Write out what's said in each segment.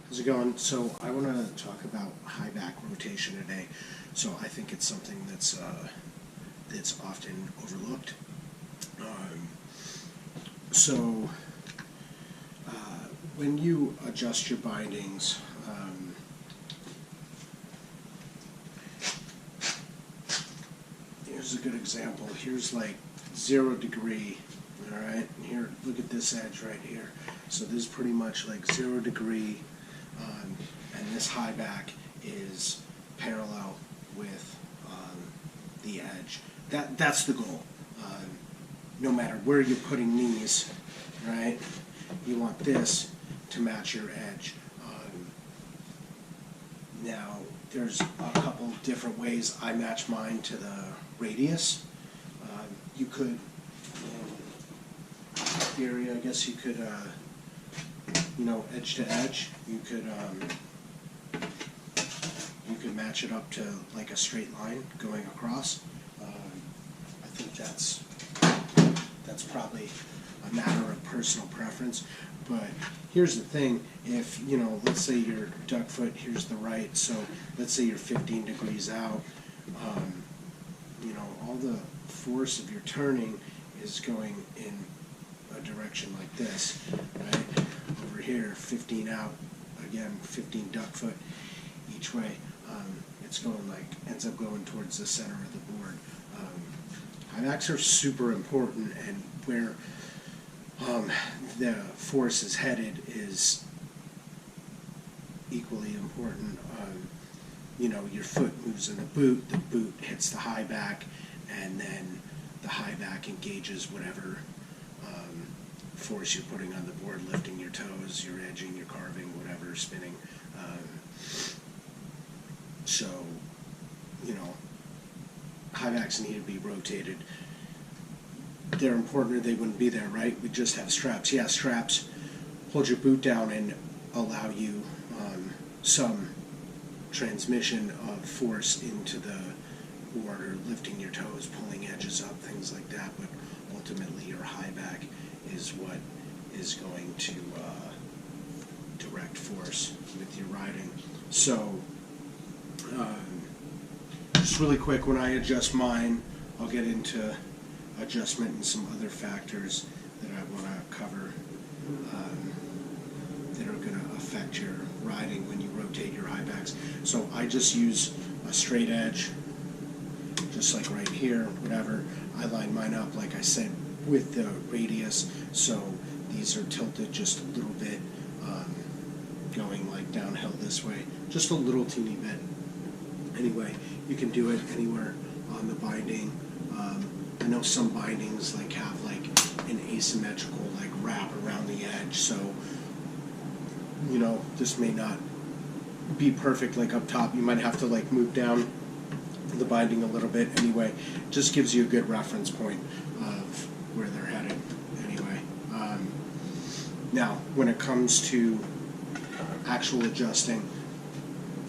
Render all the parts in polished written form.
How's it going? So I want to talk about high back rotation today. So I think it's something that's often overlooked. So when you adjust your bindings, here's a good example. Here's like 0 degree. All right, and here, look at this edge right here. So this is pretty much like 0 degree, and this high back is parallel with the edge. That's the goal. No matter where you're putting these, right? You want this to match your edge. Now, there's a couple different ways I match mine to the radius. You could, theory, I guess you could, edge to edge. You could match it up to like a straight line going across. I think that's probably a matter of personal preference. But here's the thing: if let's say your duck foot, here's the right. So let's say you're 15 degrees out. All the force of your turning is going in a direction like this, right? Over here, 15 out, again, 15 duck foot each way. It's going ends up going towards the center of the board. High backs are super important, and where the force is headed is equally important. Your foot moves in the boot hits the high back, and then the high back engages whatever force you're putting on the board, lifting your toes, your edging, your carving, whatever, spinning. So, high backs need to be rotated. They're important or they wouldn't be there, right? We just have straps. Yeah, straps hold your boot down and allow you some transmission of force into the board, or lifting your toes, pulling edges up, things like that. But ultimately, your high back is what is going to direct force with your riding. So, just really quick, when I adjust mine, I'll get into adjustment and some other factors that I want to cover that are going to affect your riding when you rotate your high backs. So I just use a straight edge, just like right here, whatever. I line mine up, like I said, with the radius, so these are tilted just a little bit, going like downhill this way, just a little teeny bit. Anyway, you can do it anywhere on the binding. I know some bindings have an asymmetrical wrap around the edge, so this may not be perfect up top. You might have to move down the binding a little bit. Anyway, just gives you a good reference point of where they're headed. Anyway, now when it comes to actual adjusting,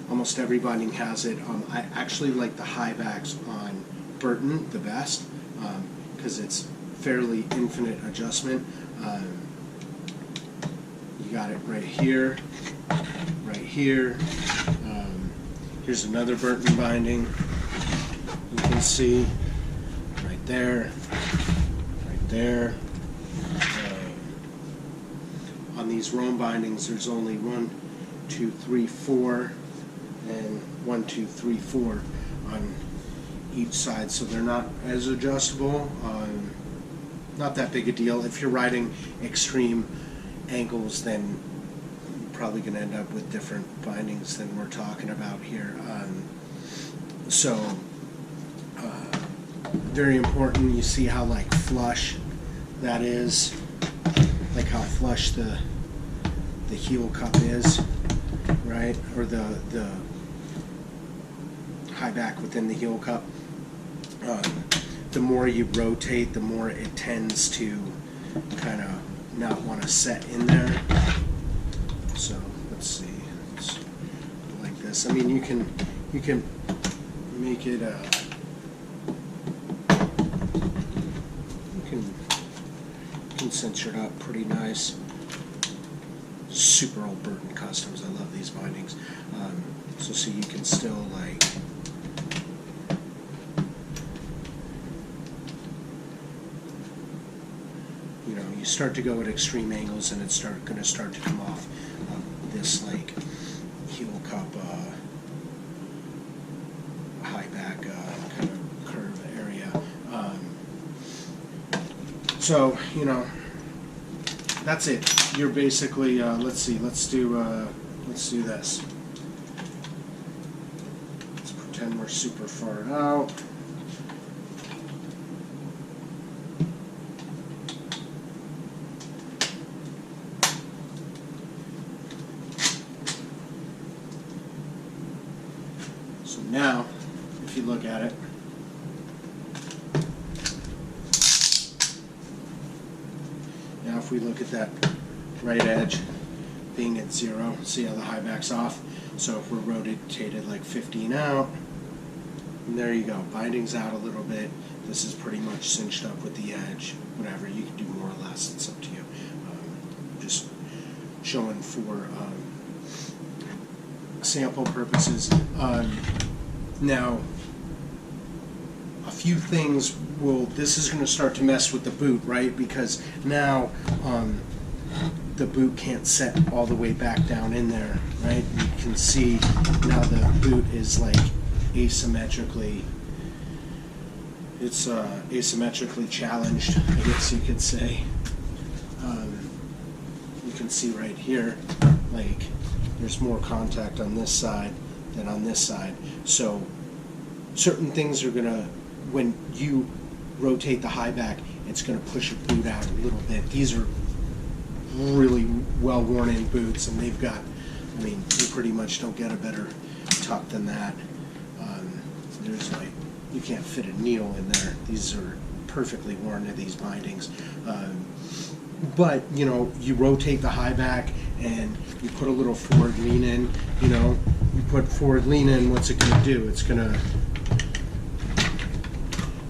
almost every binding has it. I actually like the high backs on Burton the best, because it's fairly infinite adjustment. You got it right here, right here. Here's another Burton binding. You can see right there, right there. On these Rome bindings, there's only 1, 2, 3, 4, and 1, 2, 3, 4 on each side, so they're not as adjustable. Not that big a deal. If you're riding extreme angles, then you're probably going to end up with different bindings than we're talking about here. Very important. You see how flush that is, how flush the heel cup is, right? Or the high back within the heel cup. The more you rotate, the more it tends to kind of not want to set in there. So let's see, it's like this. I mean, you can make it. You can cinch it up pretty nice. super old Burton Customs. I love these bindings. So see, you can still like, you know, you start to go at extreme angles, and it's going to start to come off this like heel cup high back kind of curve area. So you know, that's it. You're basically let's see. Let's do this. Let's pretend we're super far out. So now, if you look at it, now if we look at that right edge being at 0, see how the high back's off? So if we're rotated like 15 out, and there you go, binding's out a little bit. This is pretty much cinched up with the edge. Whatever, you can do more or less, it's up to you. Just showing for sample purposes. Now, a few things this is going to start to mess with the boot, right? Because now the boot can't set all the way back down in there, right? You can see now the boot is like asymmetrically, it's asymmetrically challenged, I guess you could say. You can see right here, like, there's more contact on this side than on this side. So certain things are gonna, when you rotate the high back, it's gonna push your boot out a little bit. These are really well worn in boots, and they've got, I mean, you pretty much don't get a better tuck than that. There's like, you can't fit a needle in there. These are perfectly worn to these bindings. But, you know, you rotate the high back and you put a little forward lean in, you know, you put forward lean in, what's it going to do? It's going to,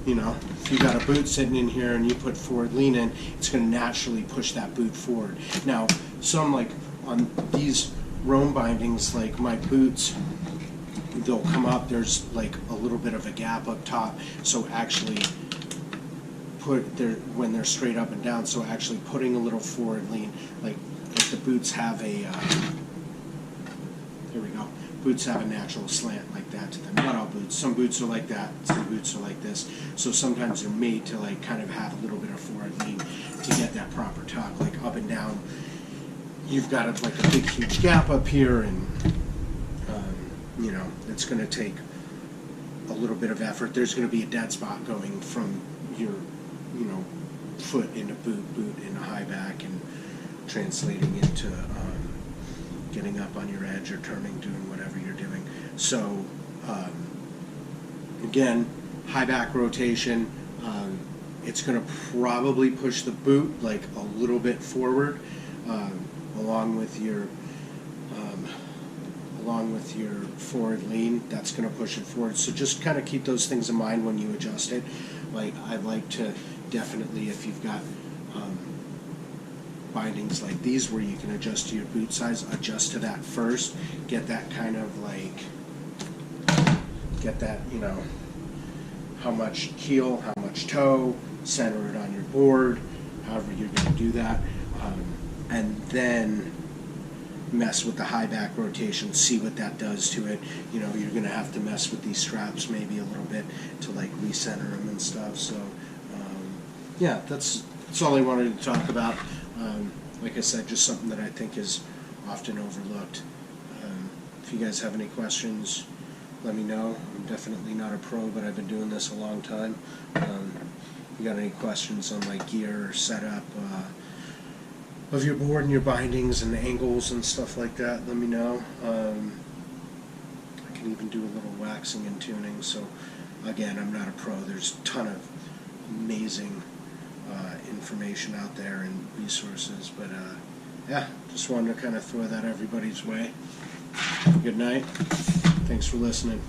you know, if you got a boot sitting in here and you put forward lean in, it's going to naturally push that boot forward. Now, some, like on these Rome bindings, like my boots, they'll come up, there's like a little bit of a gap up top, so actually when they're straight up and down, so actually putting a little forward lean, like if the boots have a, here we go, boots have a natural slant like that to them. Not all boots, some boots are like that, some boots are like this, so sometimes they're made to like kind of have a little bit of forward lean to get that proper tuck, like up and down. You've got like a big huge gap up here, and you know, it's going to take a little bit of effort. There's going to be a dead spot going from your, you know, foot into boot into high back, and translating into getting up on your edge or turning, doing whatever you're doing. So again, high back rotation, it's going to probably push the boot like a little bit forward, along with your forward lean. That's going to push it forward. So just kind of keep those things in mind when you adjust it. Like, I'd like to definitely, if you've got bindings like these where you can adjust to your boot size, adjust to that first. Get that kind of like, get that, you know, how much heel, how much toe, center it on your board, however you're going to do that. And then mess with the high back rotation, see what that does to it. You know, you're going to have to mess with these straps maybe a little bit to like recenter them and stuff. So yeah, that's all I wanted to talk about. Like I said, just something that I think is often overlooked. If you guys have any questions, let me know. I'm definitely not a pro, but I've been doing this a long time. You got any questions on like gear or setup of your board and your bindings and the angles and stuff like that, let me know. I can even do a little waxing and tuning. So again, I'm not a pro. There's a ton of amazing information out there and resources, but yeah, just wanted to kind of throw that everybody's way. Good night. Thanks for listening.